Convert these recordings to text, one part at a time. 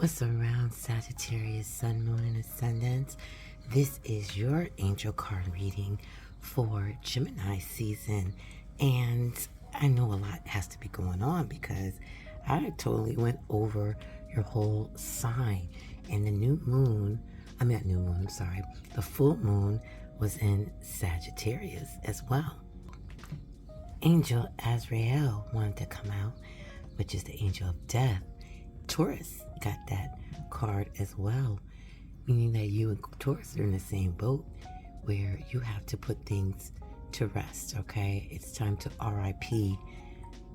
What's around Sagittarius, Sun, Moon, and Ascendant? This is your angel card reading for Gemini season. And I know a lot has to be going on because I totally went over your whole sign. And the the full moon was in Sagittarius as well. Angel Azrafel wanted to come out, which is the angel of death. Taurus got that card as well, meaning that you and Taurus are in the same boat where you have to put things to rest, okay? It's time to RIP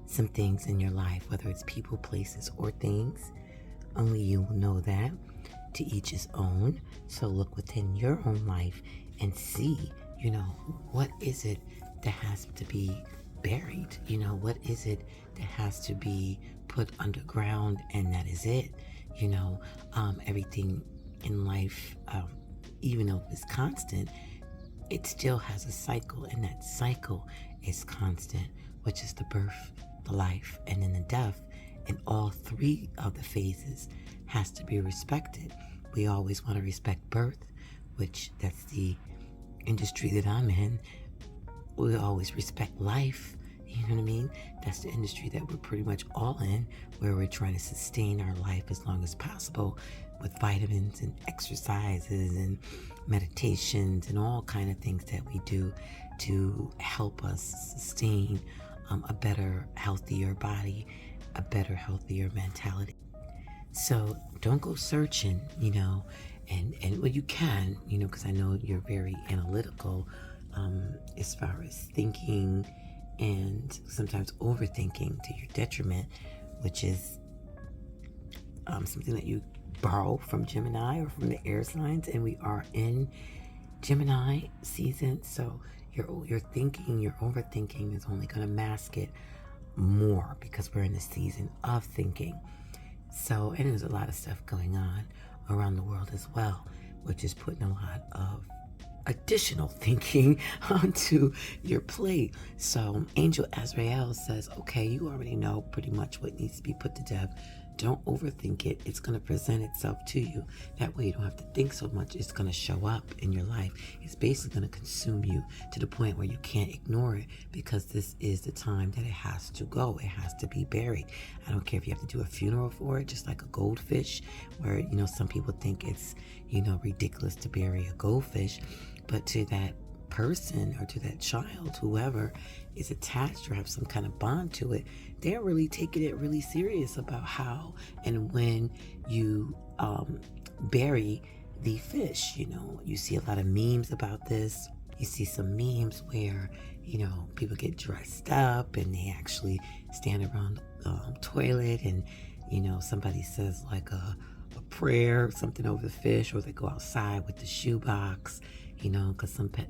some things in your life, whether it's people, places, or things. Only you will know that. To each his own. So look within your own life and see, what is it that has to be buried? What is it that has to be put underground, and that is it? Everything in life, even though it's constant, it still has a cycle, and that cycle is constant, which is the birth, the life, and then the death. And all three of the phases has to be respected. We always want to respect birth, which that's the industry that I'm in. We always respect life. You know what I mean? That's the industry that we're pretty much all in, where we're trying to sustain our life as long as possible with vitamins and exercises and meditations and all kind of things that we do to help us sustain a better, healthier body, a better, healthier mentality. So don't go searching, and well, you can, because I know you're very analytical as far as thinking and sometimes overthinking to your detriment, which is something that you borrow from Gemini or from the air signs. And we are in Gemini season, so your thinking, your overthinking is only going to mask it more because we're in the season of thinking. So, and there's a lot of stuff going on around the world as well, which is putting a lot of additional thinking onto your plate. So Angel Azrafel says, okay, you already know pretty much what needs to be put to death. Don't overthink it. It's going to present itself to you. That way you don't have to think so much. It's going to show up in your life. It's basically going to consume you to the point where you can't ignore it, because this is the time that it has to go. It has to be buried. I don't care if you have to do a funeral for it, just like a goldfish, where, some people think it's, ridiculous to bury a goldfish. But to that person or to that child, whoever is attached or have some kind of bond to it, they're really taking it really serious about how and when you bury the fish. You see a lot of memes about this. You see some memes where people get dressed up and they actually stand around the toilet, and somebody says like a prayer, something over the fish, or they go outside with the shoebox. Because some pet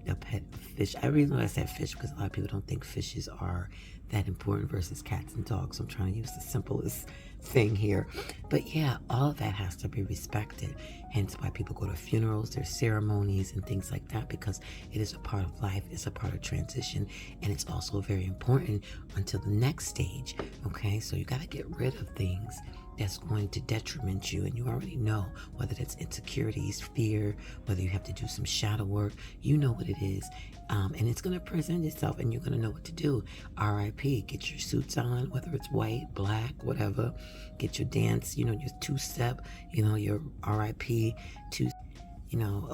fish. I really know I said fish because a lot of people don't think fishes are that important versus cats and dogs. So I'm trying to use the simplest thing here. But yeah, all of that has to be respected. Hence why people go to funerals, there's ceremonies and things like that, because it is a part of life. It's a part of transition. And it's also very important until the next stage. Okay, so you got to get rid of things that's going to detriment you, and you already know, whether that's insecurities, fear, whether you have to do some shadow work, you know what it is, and it's going to present itself, and you're going to know what to do. RIP, get your suits on, whether it's white, black, whatever, get your dance, your two-step, your RIP,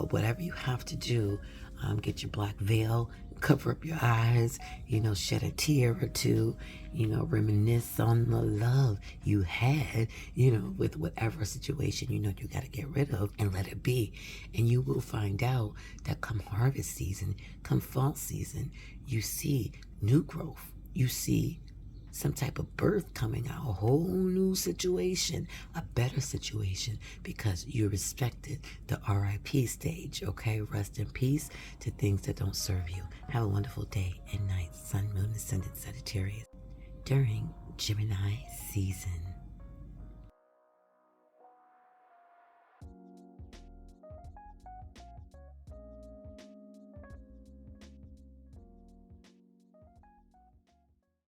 whatever you have to do, get your black veil, cover up your eyes, shed a tear or two, reminisce on the love you had, with whatever situation you got to get rid of, and let it be. And you will find out that come harvest season, come fall season, you see new growth. You see some type of birth coming out, a whole new situation, a better situation, because you respected the RIP stage, okay? Rest in peace to things that don't serve you. Have a wonderful day and night, Sun, Moon, Ascendant, Sagittarius, during Gemini season.